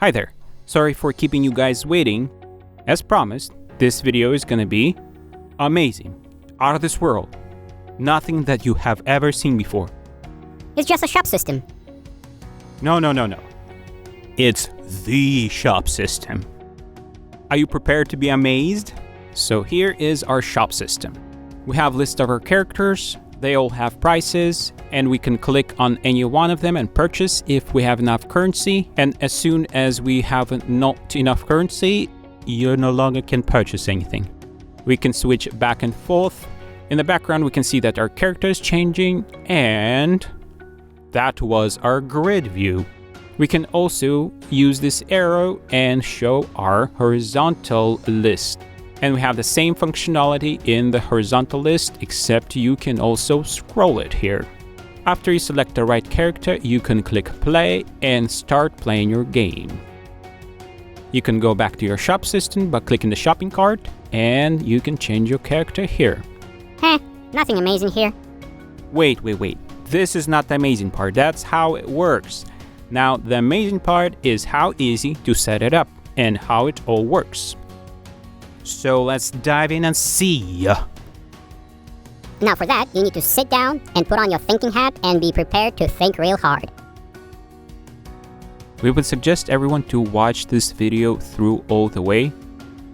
Hi there, sorry for keeping you guys waiting. As promised, this video is gonna be amazing, out of this world, nothing that you have ever seen before. It's just a shop system. No. It's the shop system. Are you prepared to be amazed? So here is our shop system. We have a list of our characters, they all have prices, and we can click on any one of them and purchase if we have enough currency. And as soon as we have not enough currency, you no longer can purchase anything. We can switch back and forth. In the background, we can see that our character is changing, and that was our grid view. We can also use this arrow and show our horizontal list. And we have the same functionality in the horizontal list, except you can also scroll it here. After you select the right character, you can click play and start playing your game. You can go back to your shop system by clicking the shopping cart, and you can change your character here. Nothing amazing here. Wait. This is not the amazing part. That's how it works. Now, the amazing part is how easy to set it up and how it all works. So let's dive in and see. Now for that, you need to sit down and put on your thinking hat and be prepared to think real hard. We would suggest everyone to watch this video through all the way,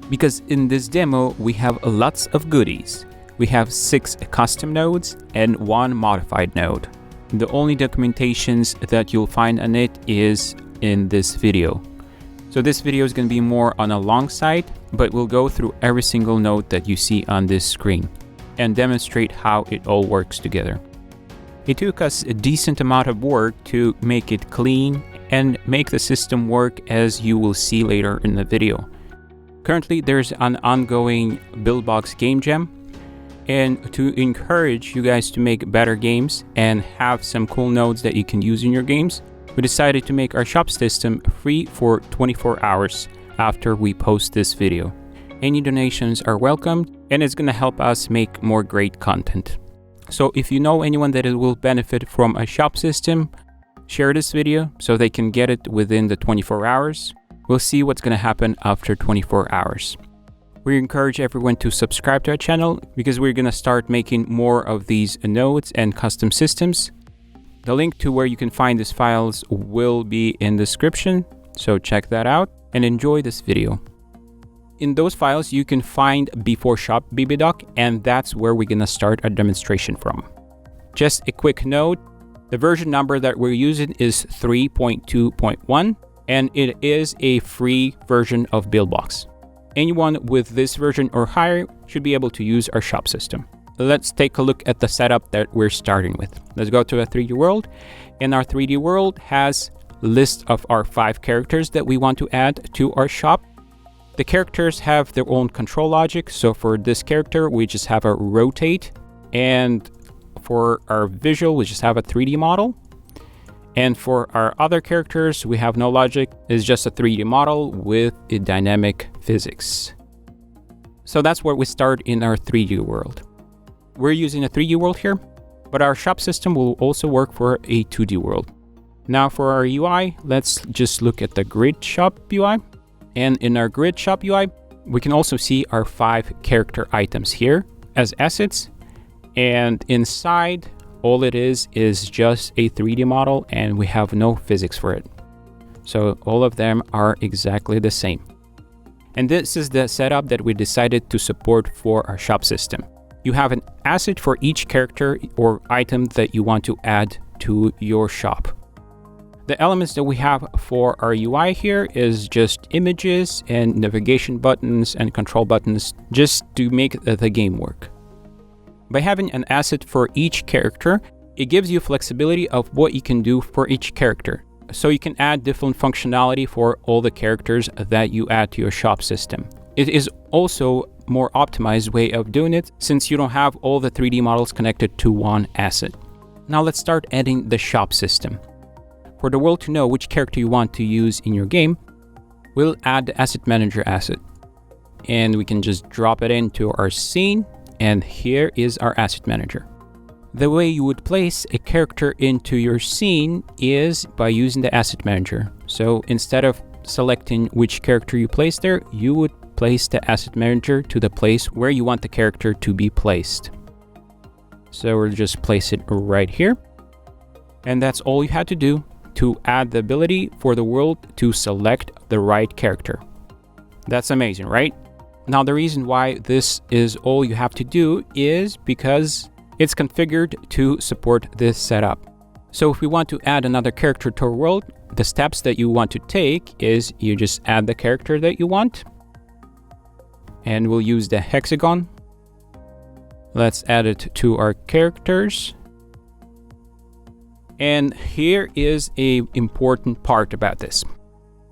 because in this demo we have lots of goodies. We have 6 custom nodes and 1 modified node. The only documentations that you'll find on it is in this video. So this video is going to be more on a long side, but we'll go through every single node that you see on this screen and demonstrate how it all works together. It took us a decent amount of work to make it clean and make the system work, as you will see later in the video. Currently, there's an ongoing Buildbox game jam, and to encourage you guys to make better games and have some cool nodes that you can use in your games, we decided to make our shop system free for 24 hours after we post this video. Any donations are welcomed, and it's going to help us make more great content. So if you know anyone that will benefit from a shop system, share this video so they can get it within the 24 hours. We'll see what's going to happen after 24 hours. We encourage everyone to subscribe to our channel, because we're going to start making more of these nodes and custom systems. The link to where you can find these files will be in the description, so check that out and enjoy this video. In those files, you can find before shop bbdoc, and that's where we're gonna start our demonstration from. Just a quick note, the version number that we're using is 3.2.1, and it is a free version of Buildbox. Anyone with this version or higher should be able to use our shop system. Let's take a look at the setup that we're starting with. Let's go to a 3D world, and our 3D world has a list of our 5 characters that we want to add to our shop. The characters have their own control logic, so for this character we just have a rotate, and for our visual we just have a 3D model, and for our other characters we have no logic. It's just a 3D model with a dynamic physics. So that's where we start in our 3D world. We're using a 3D world here, but our shop system will also work for a 2D world. Now for our UI, let's just look at the grid shop UI. And in our grid shop UI, we can also see our 5 character items here as assets. And inside, all it is just a 3D model, and we have no physics for it. So all of them are exactly the same. And this is the setup that we decided to support for our shop system. You have an asset for each character or item that you want to add to your shop. The elements that we have for our UI here is just images and navigation buttons and control buttons, just to make the game work. By having an asset for each character, it gives you flexibility of what you can do for each character. So you can add different functionality for all the characters that you add to your shop system. It is also more optimized way of doing it, since you don't have all the 3D models connected to one asset. Now let's start adding the shop system. For the world to know which character you want to use in your game, we'll add the asset manager asset. And we can just drop it into our scene, and here is our asset manager. The way you would place a character into your scene is by using the asset manager. So instead of selecting which character you place there, you would place the asset manager to the place where you want the character to be placed. So we'll just place it right here. And that's all you had to do to add the ability for the world to select the right character. That's amazing, right? Now, the reason why this is all you have to do is because it's configured to support this setup. So if we want to add another character to our world, the steps that you want to take is you just add the character that you want. And we'll use the hexagon. Let's add it to our characters. And here is an important part about this.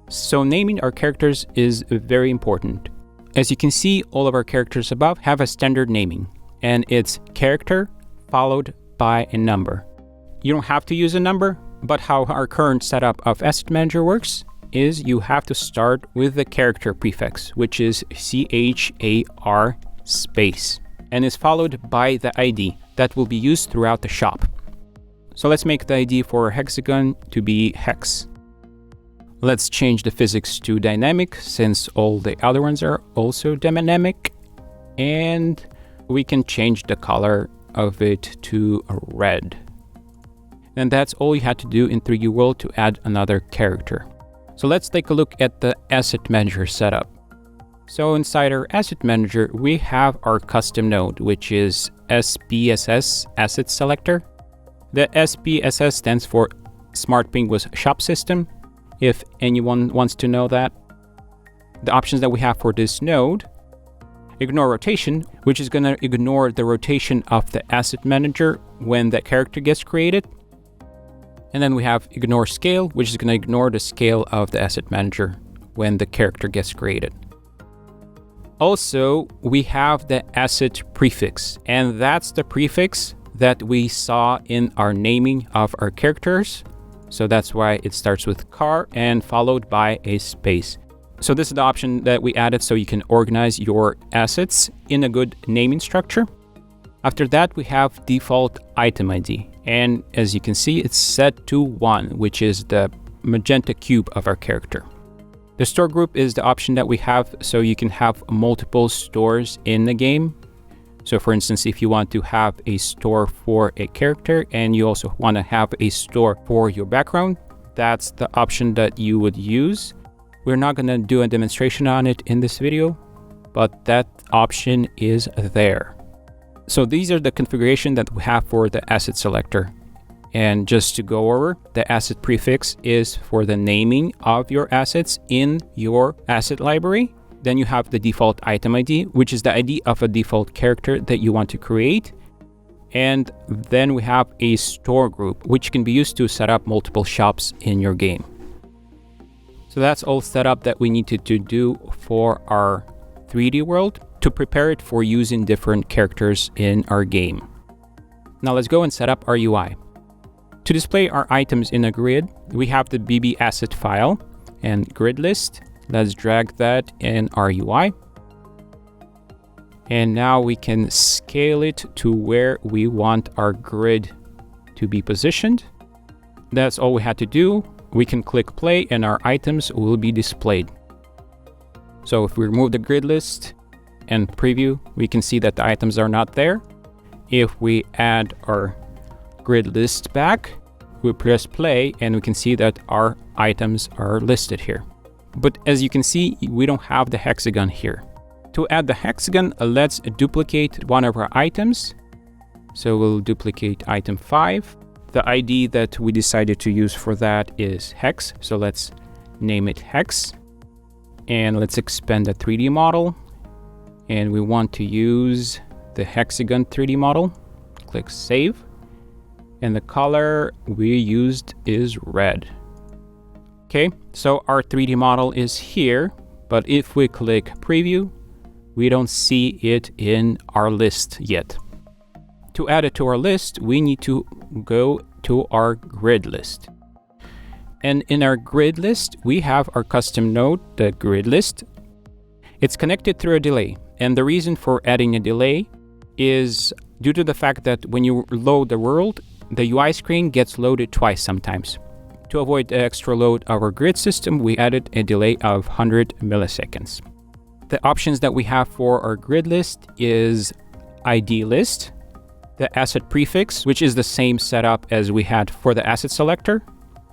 So naming our characters is very important. As you can see, all of our characters above have a standard naming, and it's character followed by a number. You don't have to use a number, but how our current setup of Asset Manager works is you have to start with the character prefix, which is CHAR space, and is followed by the ID that will be used throughout the shop. So let's make the ID for hexagon to be hex. Let's change the physics to dynamic since all the other ones are also dynamic. And we can change the color of it to red. And that's all you had to do in 3D World to add another character. So let's take a look at the Asset Manager setup. So inside our Asset Manager, we have our custom node, which is SPSS Asset Selector. The SPSS stands for Smart Penguins Shop System, if anyone wants to know that. The options that we have for this node: ignore rotation, which is going to ignore the rotation of the Asset Manager when the character gets created. And then we have ignore scale, which is going to ignore the scale of the Asset Manager when the character gets created. Also, we have the asset prefix, and that's the prefix that we saw in our naming of our characters. So that's why it starts with car and followed by a space. So this is the option that we added so you can organize your assets in a good naming structure. After that, we have default item ID. And as you can see, it's set to 1, which is the magenta cube of our character. The store group is the option that we have so you can have multiple stores in the game. So for instance, if you want to have a store for a character and you also want to have a store for your background, that's the option that you would use. We're not going to do a demonstration on it in this video, but that option is there. So these are the configuration that we have for the asset selector. And just to go over, the asset prefix is for the naming of your assets in your asset library. Then you have the default item ID, which is the ID of a default character that you want to create. And then we have a store group, which can be used to set up multiple shops in your game. So that's all set up that we needed to do for our 3D world to prepare it for using different characters in our game. Now let's go and set up our UI. To display our items in a grid, we have the BB asset file and grid list. Let's drag that in our UI. And now we can scale it to where we want our grid to be positioned. That's all we had to do. We can click play and our items will be displayed. So if we remove the grid list and preview, we can see that the items are not there. If we add our grid list back, we press play and we can see that our items are listed here. But as you can see, we don't have the hexagon here. To add the hexagon, let's duplicate one of our items. So we'll duplicate item 5. The ID that we decided to use for that is hex. So let's name it hex. And let's expand the 3D model. And we want to use the hexagon 3D model. Click save. And the color we used is red. Okay, so our 3D model is here, but if we click preview, we don't see it in our list yet. To add it to our list, we need to go to our grid list. And in our grid list, we have our custom node, the grid list. It's connected through a delay. And the reason for adding a delay is due to the fact that when you load the world, the UI screen gets loaded twice sometimes. To avoid the extra load of our grid system, we added a delay of 100 milliseconds. The options that we have for our grid list is ID list, the asset prefix, which is the same setup as we had for the asset selector.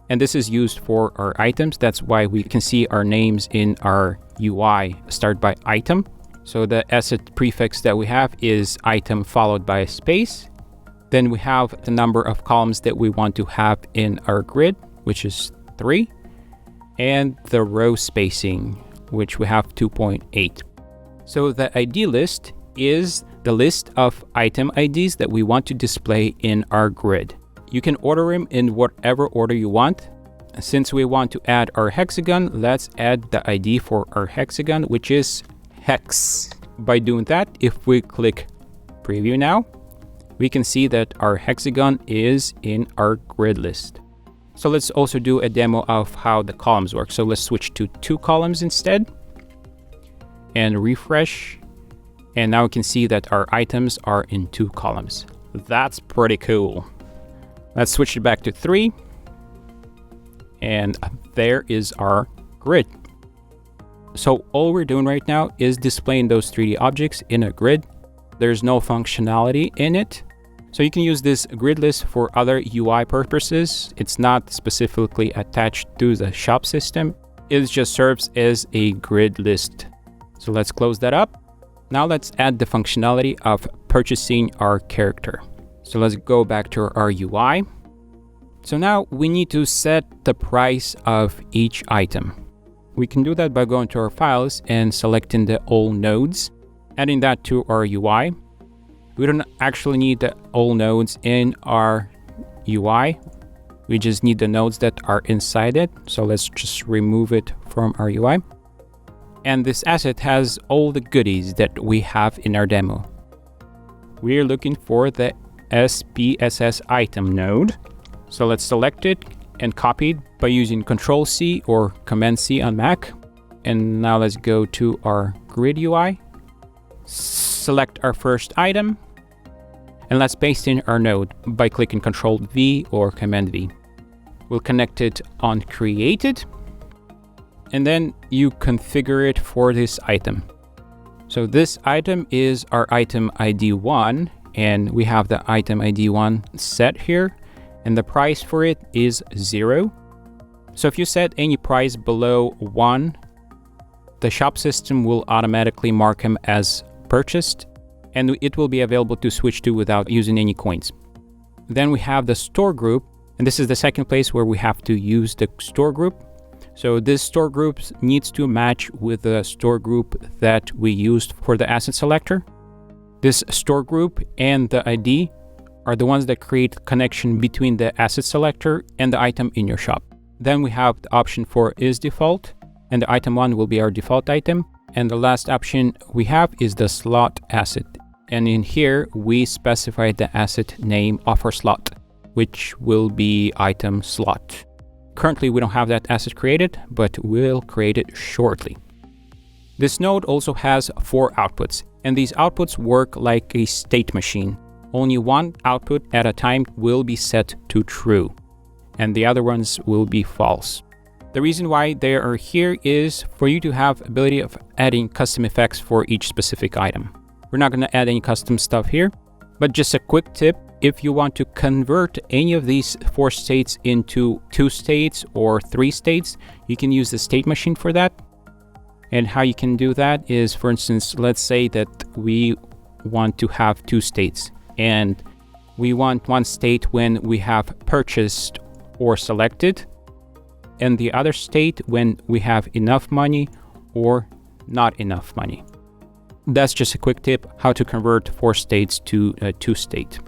And this is used for our items. That's why we can see our names in our UI start by item. So the asset prefix that we have is item followed by a space. Then we have the number of columns that we want to have in our grid, which is 3. And the row spacing, which we have 2.8. So the ID list is the list of item IDs that we want to display in our grid. You can order them in whatever order you want. Since we want to add our hexagon, let's add the ID for our hexagon, which is hex. By doing that, if we click preview now, we can see that our hexagon is in our grid list. So let's also do a demo of how the columns work. So let's switch to 2 columns instead and refresh. And now we can see that our items are in 2 columns. That's pretty cool. Let's switch it back to 3. And there is our grid. So all we're doing right now is displaying those 3D objects in a grid. There's no functionality in it. So you can use this grid list for other UI purposes. It's not specifically attached to the shop system. It just serves as a grid list. So let's close that up. Now let's add the functionality of purchasing our character. So let's go back to our UI. So now we need to set the price of each item. We can do that by going to our files and selecting the all nodes, adding that to our UI. We don't actually need the all nodes in our UI. We just need the nodes that are inside it. So let's just remove it from our UI. And this asset has all the goodies that we have in our demo. We're looking for the SPSS item node. So let's select it and copy it by using Control-C or Command-C on Mac. And now let's go to our grid UI. Select our first item. And let's paste in our node by clicking Control-V or Command-V. We'll connect it on Created. And then you configure it for this item. So this item is our item ID 1, and we have the item ID 1 set here, and the price for it is 0. So if you set any price below 1, the shop system will automatically mark him as purchased, and it will be available to switch to without using any coins. Then we have the store group, and this is the second place where we have to use the store group. So this store group needs to match with the store group that we used for the asset selector. This store group and the ID are the ones that create connection between the asset selector and the item in your shop. Then we have the option for is default, and the item 1 will be our default item. And the last option we have is the slot asset. And in here, we specify the asset name of our slot, which will be item slot. Currently, we don't have that asset created, but we'll create it shortly. This node also has 4 outputs, and these outputs work like a state machine. Only one output at a time will be set to true, and the other ones will be false. The reason why they are here is for you to have ability of adding custom effects for each specific item. We're not going to add any custom stuff here, but just a quick tip. If you want to convert any of these 4 states into 2 states or 3 states, you can use the state machine for that. And how you can do that is, for instance, let's say that we want to have 2 states, and we want one state when we have purchased or selected, and the other state when we have enough money or not enough money. That's just a quick tip how to convert 4 states to a 2 state.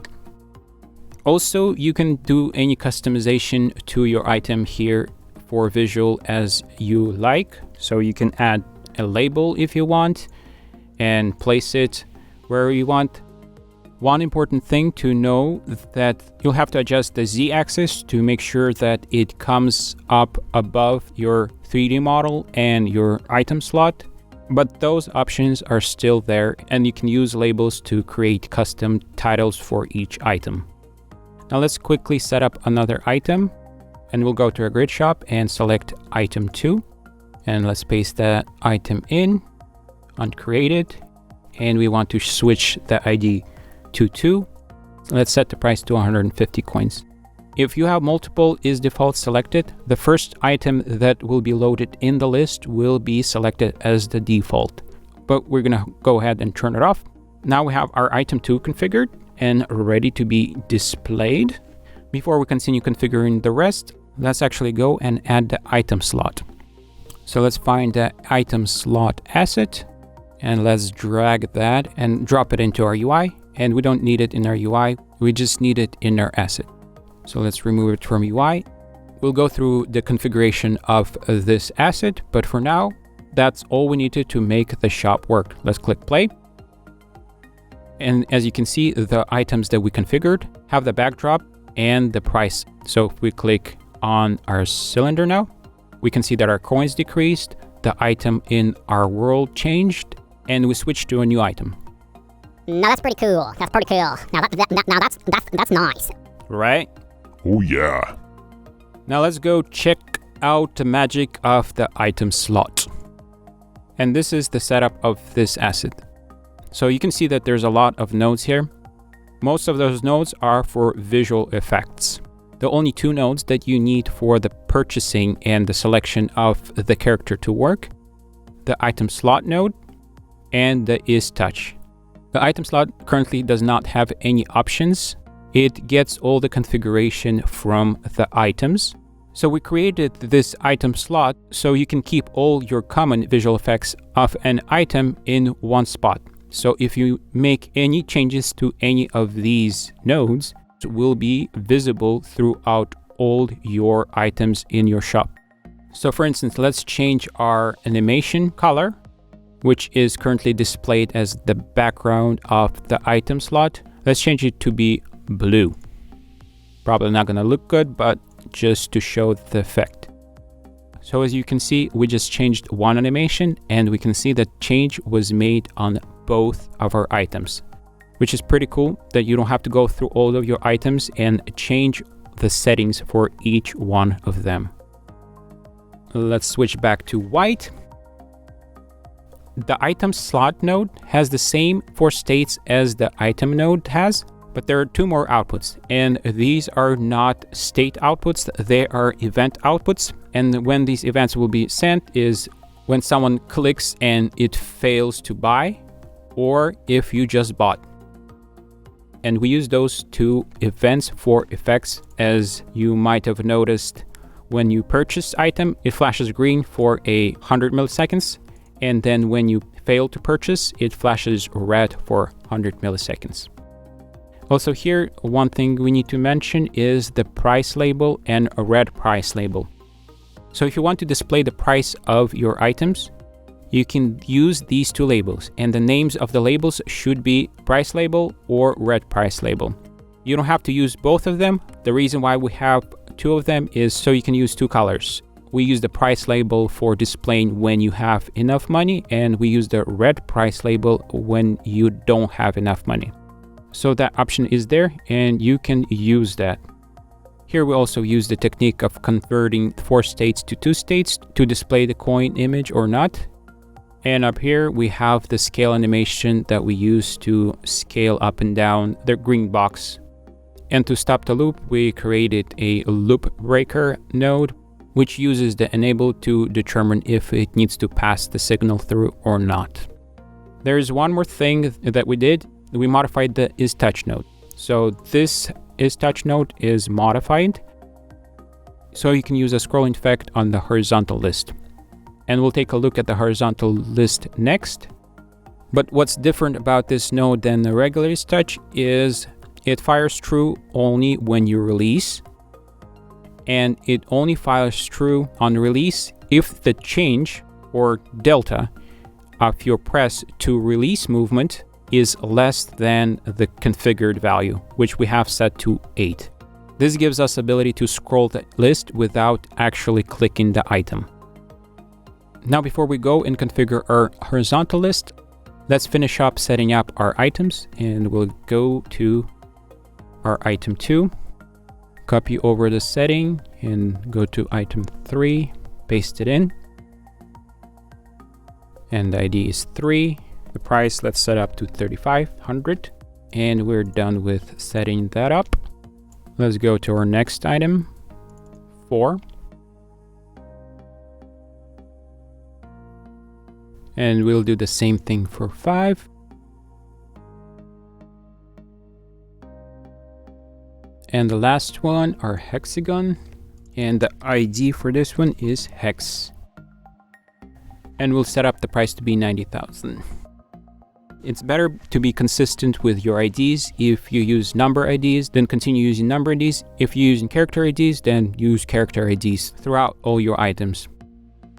Also, you can do any customization to your item here for visual as you like. So you can add a label if you want and place it where you want. One important thing to know is that you'll have to adjust the Z-axis to make sure that it comes up above your 3D model and your item slot. But those options are still there, and you can use labels to create custom titles for each item. Now let's quickly set up another item, And we'll go to our grid shop and select item 2. And let's paste that item in, uncreate it. And we want to switch the ID to 2. Let's set the price to 150 coins. If you have multiple is default selected, the first item that will be loaded in the list will be selected as the default. But we're gonna go ahead and turn it off. Now we have our item 2 configured and ready to be displayed. Before we continue configuring the rest, let's actually go and add the item slot. So let's find the item slot asset and let's drag that and drop it into our UI. And we don't need it in our UI, we just need it in our asset. So let's remove it from UI. We'll go through the configuration of this asset, but for now, that's all we needed to make the shop work. Let's click play. And as you can see, the items that we configured have the backdrop and the price. So if we click on our cylinder now, we can see that our coins decreased, the item in our world changed, and we switched to a new item. Now that's pretty cool. That's pretty cool. Now that's nice. Right? Oh yeah. Now let's go check out the magic of the item slot. And this is the setup of this asset. So you can see that there's a lot of nodes here. Most of those nodes are for visual effects. The only 2 nodes that you need for the purchasing and the selection of the character to work, the item slot node and the is touch. The item slot currently does not have any options. It gets all the configuration from the items. So we created this item slot so you can keep all your common visual effects of an item in one spot. So if you make any changes to any of these nodes, it will be visible throughout all your items in your shop. So for instance, let's change our animation color, which is currently displayed as the background of the item slot. Let's change it to be blue. Probably not gonna look good, but just to show the effect. So as you can see, we just changed one animation and we can see that change was made on both of our items, which is pretty cool that you don't have to go through all of your items and change the settings for each one of them. Let's switch back to white. The item slot node has the same 4 states as the item node has, but there are 2 more outputs, and these are not state outputs, they are event outputs. And when these events will be sent is when someone clicks and it fails to buy, or if you just bought. And we use those 2 events for effects. As you might have noticed, when you purchase item, it flashes green for 100 milliseconds. And then when you fail to purchase, it flashes red for 100 milliseconds. Also here, one thing we need to mention is the price label and a red price label. So if you want to display the price of your items, you can use these 2 labels, and the names of the labels should be price label or red price label. You don't have to use both of them. The reason why we have 2 of them is so you can use 2 colors. We use the price label for displaying when you have enough money, and we use the red price label when you don't have enough money. So that option is there and you can use that. Here we also use the technique of converting 4 states to 2 states to display the coin image or not. And up here we have the scale animation that we use to scale up and down the green box. And to stop the loop, we created a loop breaker node, which uses the enable to determine if it needs to pass the signal through or not. There's one more thing that we did. We modified the isTouch node. So this isTouch node is modified, so you can use a scrolling effect on the horizontal list. And we'll take a look at the horizontal list next. But what's different about this node than the regular isTouch is it fires true only when you release, and it only fires true on release if the change or delta of your press to release movement is less than the configured value, which we have set to 8. This gives us ability to scroll the list without actually clicking the item. Now, before we go and configure our horizontal list, let's finish up setting up our items, and we'll go to our item 2, copy over the setting and go to item 3, paste it in. And the ID is 3. The price, let's set up to 3,500. And we're done with setting that up. Let's go to our next item, 4. And we'll do the same thing for 5. And the last one, our hexagon. And the ID for this one is hex. And we'll set up the price to be 90,000. It's better to be consistent with your IDs. If you use number IDs, then continue using number IDs. If you're using character IDs, then use character IDs throughout all your items.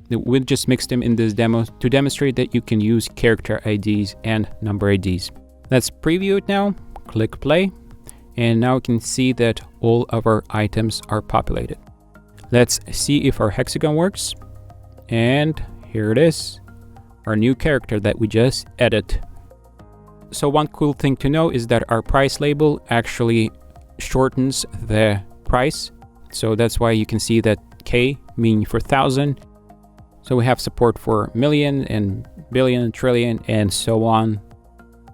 We'll just mix them in this demo to demonstrate that you can use character IDs and number IDs. Let's preview it now. Click play. And now we can see that all of our items are populated. Let's see if our hexagon works. And here it is, our new character that we just added. So one cool thing to know is that our price label actually shortens the price. So that's why you can see that K meaning for 1,000. So we have support for million and billion and trillion and so on.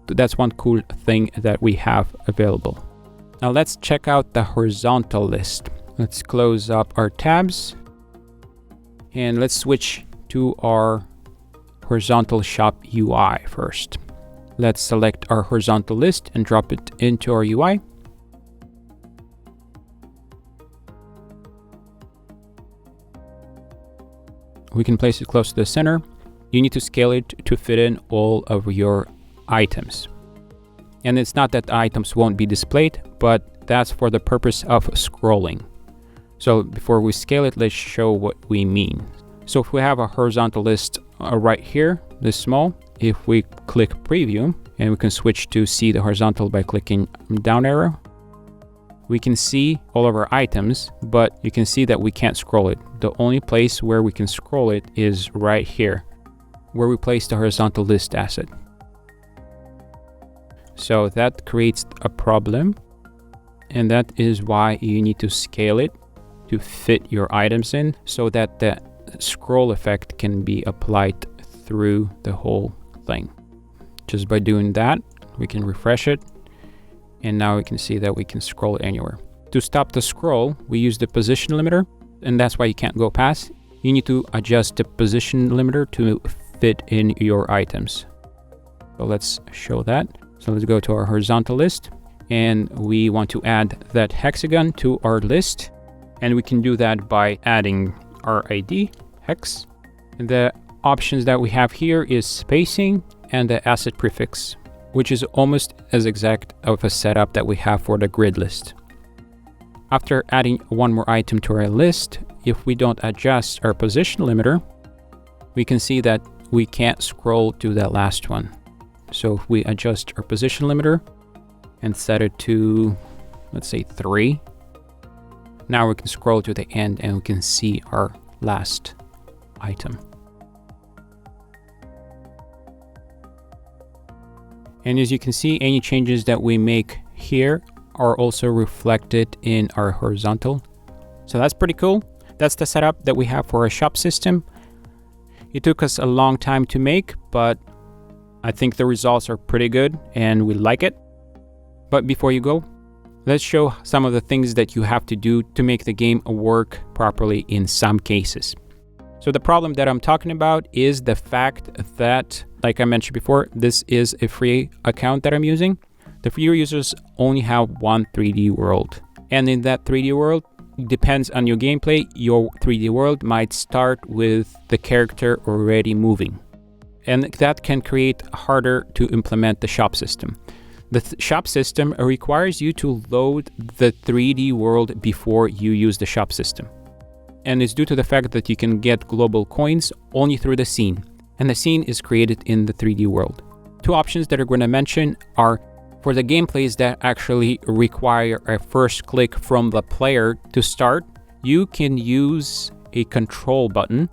That's one cool thing that we have available. Now let's check out the horizontal list. Let's close up our tabs and let's switch to our horizontal shop UI first. Let's select our horizontal list and drop it into our UI. We can place it close to the center. You need to scale it to fit in all of your items. And it's not that the items won't be displayed, but that's for the purpose of scrolling. So before we scale it, let's show what we mean. So if we have a horizontal list right here, this small, if we click preview and we can switch to see the horizontal by clicking down arrow, we can see all of our items, but you can see that we can't scroll it. The only place where we can scroll it is right here, where we place the horizontal list asset. So that creates a problem, and that is why you need to scale it to fit your items in so that the scroll effect can be applied through the whole thing. Just by doing that, we can refresh it, and now we can see that we can scroll it anywhere. To stop the scroll, we use the position limiter, and that's why you can't go past. You need to adjust the position limiter to fit in your items. So let's show that. So let's go to our horizontal list, and we want to add that hexagon to our list, and we can do that by adding our ID, hex. And the options that we have here is spacing and the asset prefix, which is almost as exact of a setup that we have for the grid list. After adding one more item to our list, if we don't adjust our position limiter, we can see that we can't scroll to that last one. So if we adjust our position limiter and set it to, let's say 3, now we can scroll to the end and we can see our last item. And as you can see, any changes that we make here are also reflected in our horizontal. So that's pretty cool. That's the setup that we have for our shop system. It took us a long time to make, but I think the results are pretty good and we like it. But before you go, let's show some of the things that you have to do to make the game work properly in some cases. So the problem that I'm talking about is the fact that, like I mentioned before, this is a free account that I'm using. The free users only have one 3D world. And in that 3D world, it depends on your gameplay. Your 3D world might start with the character already moving. And that can create harder to implement the shop system. The shop system requires you to load the 3D world before you use the shop system. And it's due to the fact that you can get global coins only through the scene. And the scene is created in the 3D world. Two options that I'm going to mention are for the gameplays that actually require a first click from the player to start. You can use a control button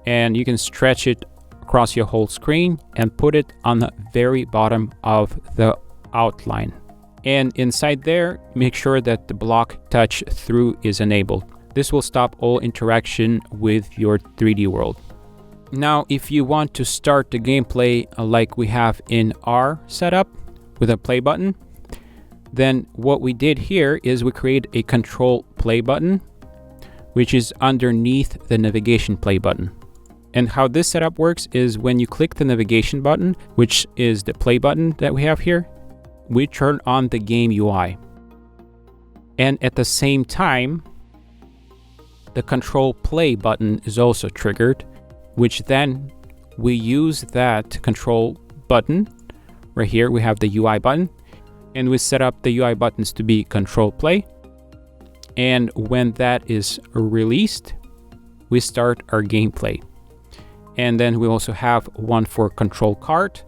and you can stretch it across your whole screen and put it on the very bottom of the outline. And inside there, make sure that the block touch through is enabled. This will stop all interaction with your 3D world. Now, if you want to start the gameplay like we have in our setup with a play button, then what we did here is we create a control play button, which is underneath the navigation play button. And how this setup works is when you click the navigation button, which is the play button that we have here, we turn on the game UI. And at the same time, the control play button is also triggered, which then we use that control button. Right here, we have the UI button, and we set up the UI buttons to be control play. And when that is released, we start our gameplay. And then we also have one for control cart,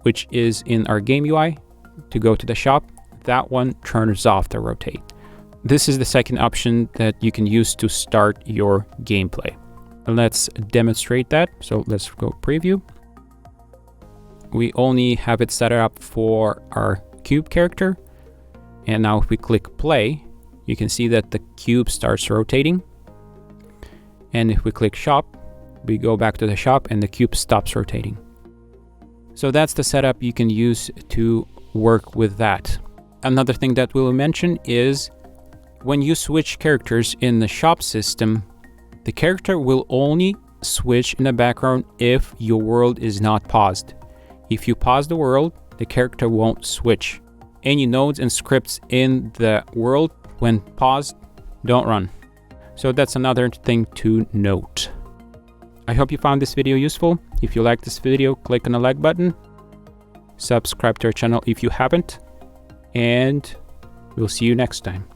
which is in our game UI to go to the shop. That one turns off the rotate. This is the second option that you can use to start your gameplay. Let's demonstrate that. So let's go preview. We only have it set up for our cube character. And now if we click play, you can see that the cube starts rotating. And if we click shop, we go back to the shop and the cube stops rotating. So that's the setup you can use to work with that. Another thing that we'll mention is when you switch characters in the shop system, the character will only switch in the background if your world is not paused. If you pause the world, the character won't switch. Any nodes and scripts in the world, when paused, don't run. So that's another thing to note. I hope you found this video useful. If you like this video, click on the like button. Subscribe to our channel if you haven't. And we'll see you next time.